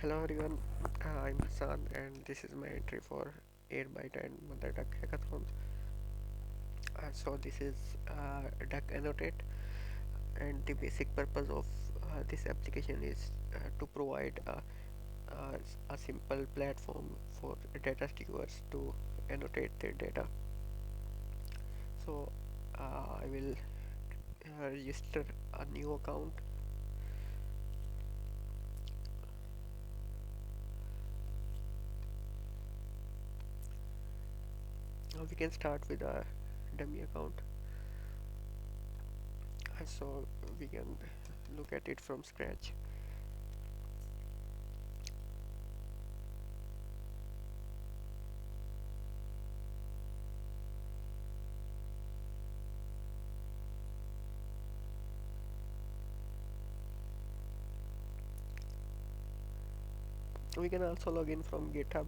Hello everyone, I'm Hassan and this is my entry for Airbyte and Motherduck hackathon. So this is Duck Annotate, and the basic purpose of this application is to provide a simple platform for data stewards to annotate their data. So I will register a new account. We can start with a dummy account, so we can look at it from scratch. We can also log in from GitHub,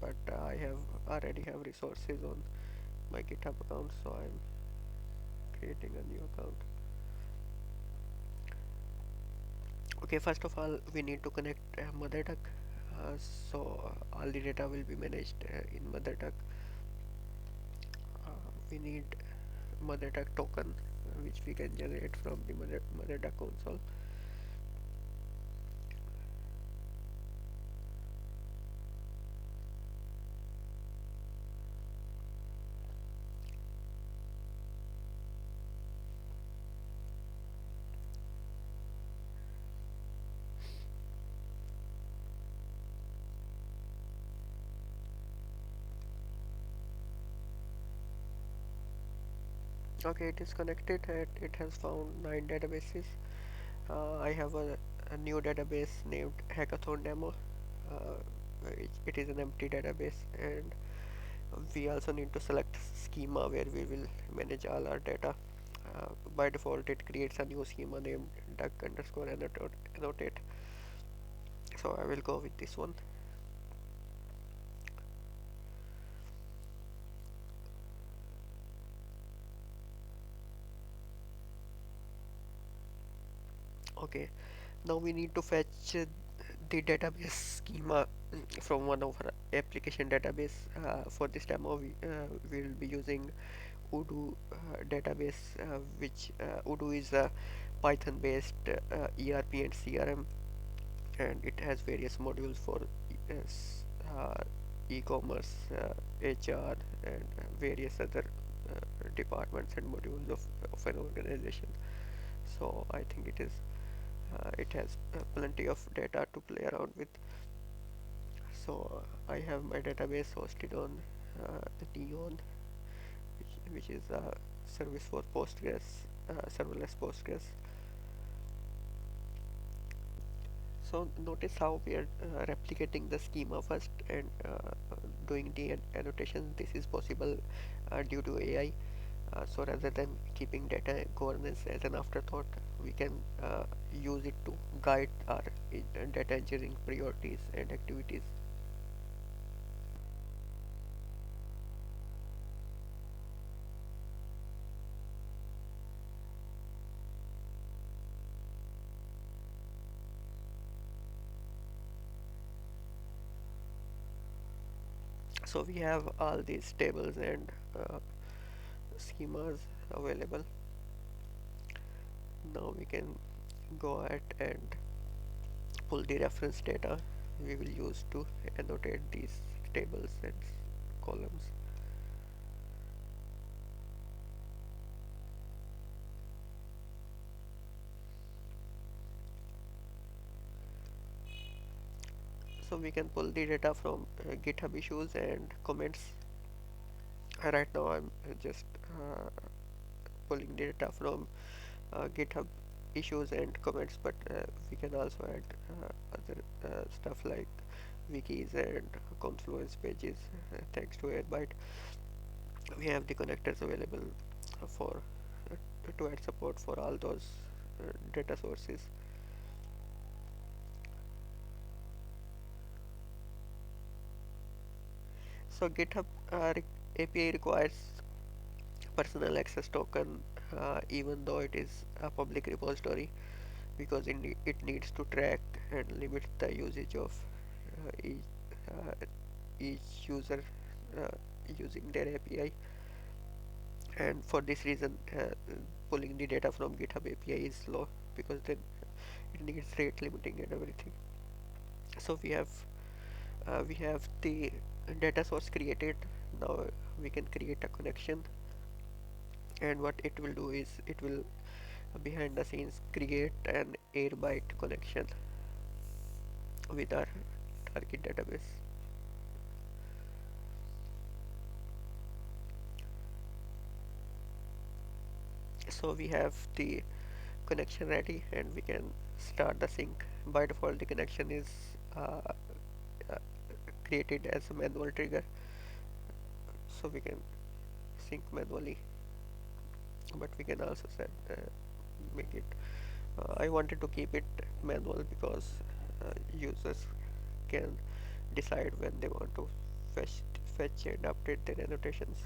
but I have already have resources on my GitHub account, so I'm creating a new account. Okay, first of all, we need to connect Motherduck. All the data will be managed in Motherduck. We need Motherduck token, which we can generate from the Motherduck console. Okay, it is connected and it has found 9 databases. I have a new database named Hackathon Demo. It is an empty database, and we also need to select schema where we will manage all our data. By default, it creates a new schema named duck underscore annotate. So I will go with this one. Okay, now we need to fetch the database schema from one of our application database. For this demo, we will be using Odoo database, which Odoo is a Python-based ERP and CRM, and it has various modules for e-commerce, HR, and various other departments and modules of an organization. So I think it has plenty of data to play around with. So I have my database hosted on Neon, which is a service for Postgres, serverless Postgres. So notice how we are replicating the schema first and doing the annotation. This is possible due to AI. So rather than keeping data governance as an afterthought, we can use it to guide our data engineering priorities and activities. So we have all these tables and schemas available. Now we can go ahead and pull the reference data we will use to annotate these tables and columns. So we can pull the data from GitHub issues and comments. Right now I'm just pulling the data from GitHub issues and comments, but we can also add other stuff like wikis and Confluence pages. Thanks to Airbyte, we have the connectors available for to add support for all those data sources. So GitHub API requires personal access token, even though it is a public repository. because it needs to track and limit the usage of uh, each user uh, using their API. And for this reason, pulling the data from GitHub API is slow, because then it needs rate limiting and everything. So we have the data source created. Now we can create a connection, and what it will do is it will behind the scenes create an Airbyte connection with our target database. So we have the connection ready, and we can start the sync. By default, the connection is uh, uh, created as a manual trigger, so we can sync manually, but we can also set make it. I wanted to keep it manual because users can decide when they want to fetch and update their annotations.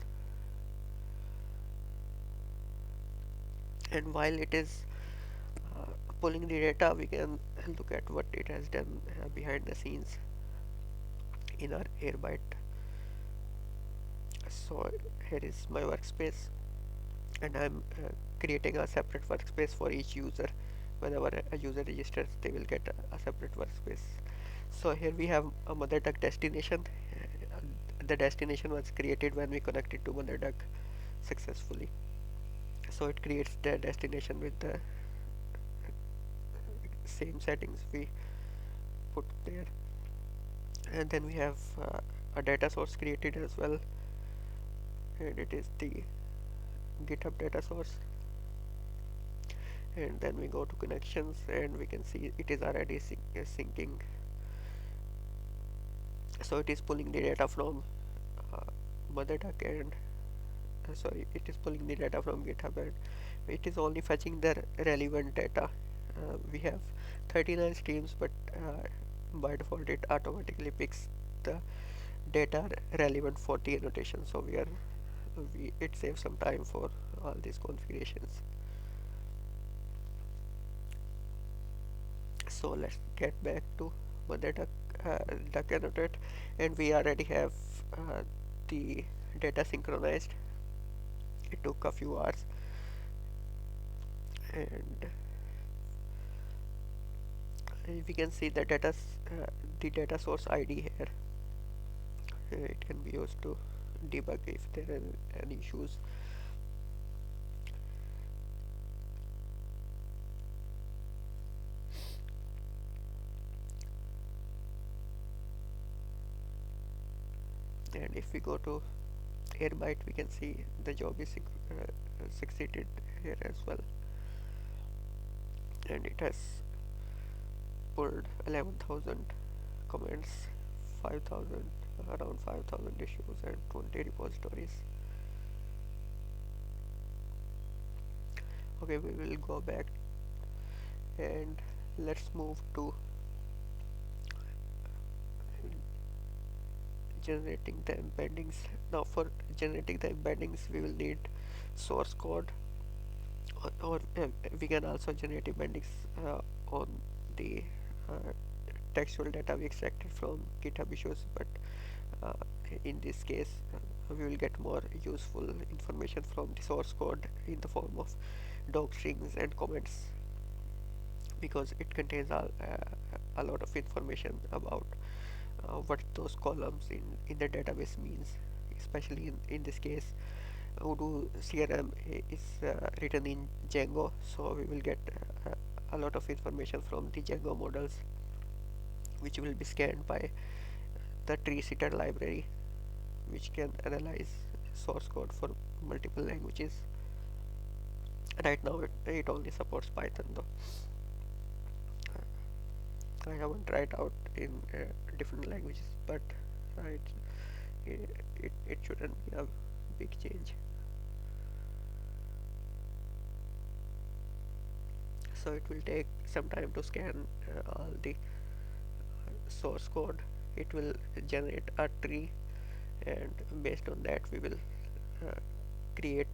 And while it is pulling the data, we can look at what it has done behind the scenes in our Airbyte. So here is my workspace, and I'm creating a separate workspace for each user. Whenever a user registers, they will get a separate workspace. So here we have a Motherduck destination. The destination was created when we connected to Motherduck successfully. So it creates the destination with the same settings we put there. And then we have a data source created as well, and it is the GitHub data source. And then we go to connections, and we can see it is already syncing. So it is pulling the data from uh, Motherduck, and sorry, it is pulling the data from GitHub, and it is only fetching the relevant data. We have 39 streams, but by default it automatically picks the data relevant for the annotation. So it saves some time for all these configurations. So let's get back to Motherduck duck annotate, and we already have the data synchronized. It took a few hours, and we can see the data source ID here. It can be used to debug if there are any issues. And if we go to Airbyte, we can see the job is succeeded here as well, and it has pulled 11,000 comments, 5,000 around 5,000 issues, and 20 repositories. Okay, we will go back, and let's move to generating the embeddings. Now for generating the embeddings, we will need source code, or we can also generate embeddings on the uh, textual data we extracted from GitHub issues, but uh, in this case we will get more useful information from the source code in the form of docstrings and comments, because it contains a lot of information about what those columns in the database means, especially in this case Odoo CRM is written in Django, so we will get a lot of information from the Django models, which will be scanned by the tree sitter library, which can analyze source code for multiple languages. Right now it only supports Python though. I haven't tried out in different languages, but it, it shouldn't be a big change. So it will take some time to scan all the source code. It will generate a tree, and based on that we will uh, create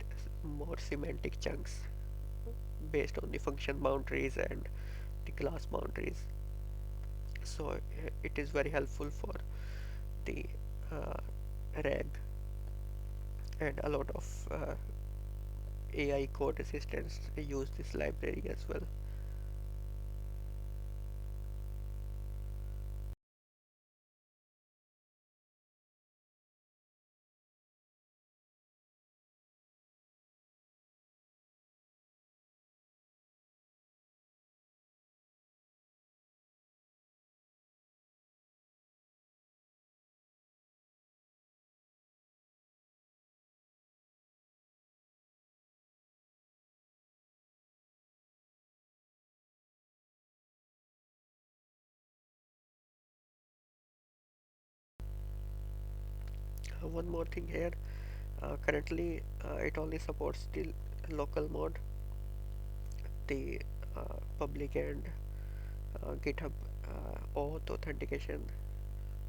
more semantic chunks based on the function boundaries and the class boundaries. So it is very helpful for the uh, RAG, and a lot of AI code assistants use this library as well. One more thing here, currently it only supports the local mode. The public and GitHub auth authentication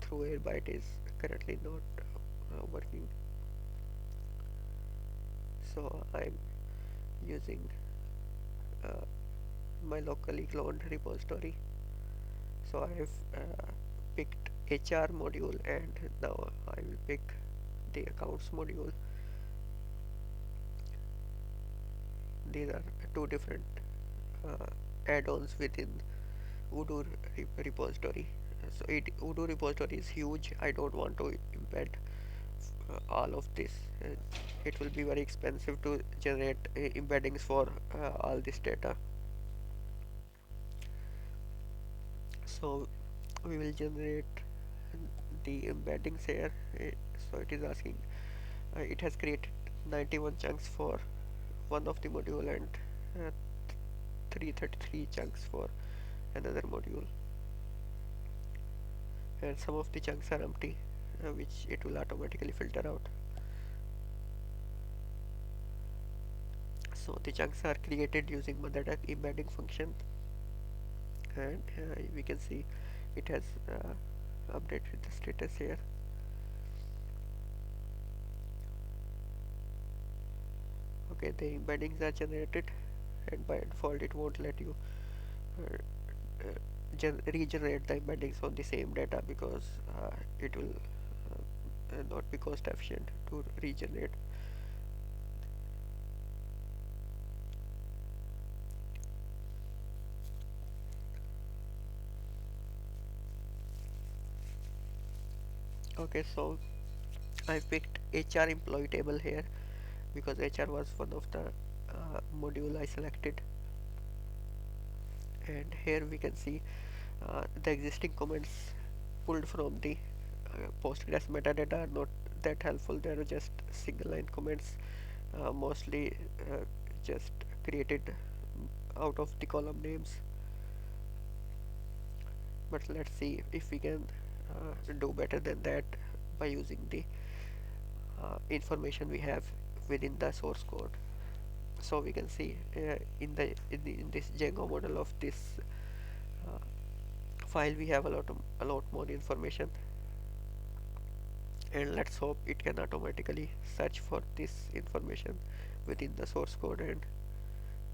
through Airbyte is currently not working. So I'm using uh, my locally cloned repository. So I've picked HR module, and now I will pick the accounts module. These are two different uh, add-ons within Odoo repository. So Odoo repository is huge. I don't want to embed all of this. It will be very expensive to generate embeddings for all this data. So we will generate the embeddings here. So it is asking, it has created 91 chunks for one of the module, and 333 chunks for another module, and some of the chunks are empty, which it will automatically filter out. So the chunks are created using Motherduck embedding function, and we can see it has updated the status here. Okay, the embeddings are generated, and by default it won't let you uh, regenerate the embeddings on the same data, because it will not be cost efficient to regenerate. Okay, so I picked HR employee table here because HR was one of the module I selected, and here we can see the existing comments pulled from the postgres metadata are not that helpful. They are just single line comments, mostly just created out of the column names. But let's see if we can do better than that by using the information we have within the source code. So we can see in this Django model of this uh, file, we have a lot more information, and let's hope it can automatically search for this information within the source code and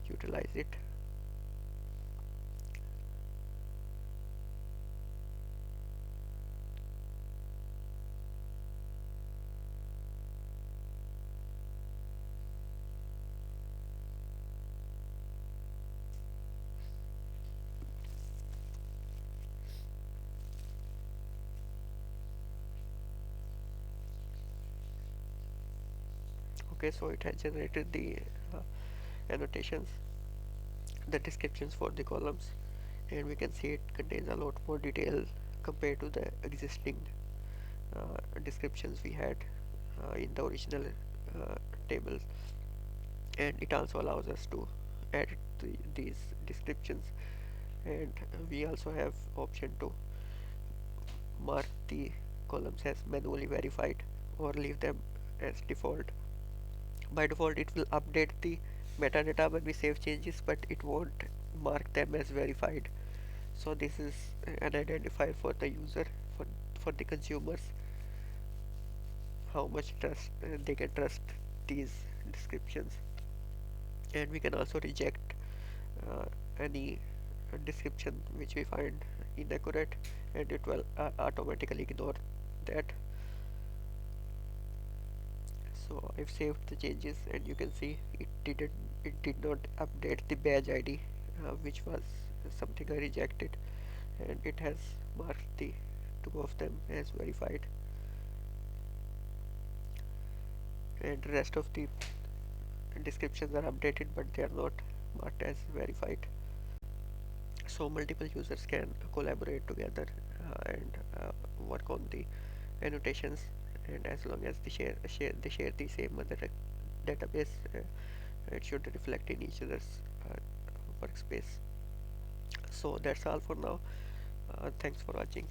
utilize it. Okay, so it has generated the uh, annotations, the descriptions for the columns, and we can see it contains a lot more detail compared to the existing descriptions we had in the original uh, tables. And it also allows us to add these descriptions, and we also have option to mark the columns as manually verified or leave them as default. By default it will update the metadata when we save changes, but it won't mark them as verified. So this is an identifier for the user, for the consumers, how much trust they can trust these descriptions. And we can also reject any description which we find inaccurate, and it will automatically ignore that. So I've saved the changes, and you can see it did not update the badge ID, which was something I rejected, and it has marked the two of them as verified, and the rest of the descriptions are updated but they are not marked as verified. So multiple users can collaborate together and work on the annotations, and as long as they share the same mother database, it should reflect in each other's uh, workspace. So that's all for now. Thanks for watching.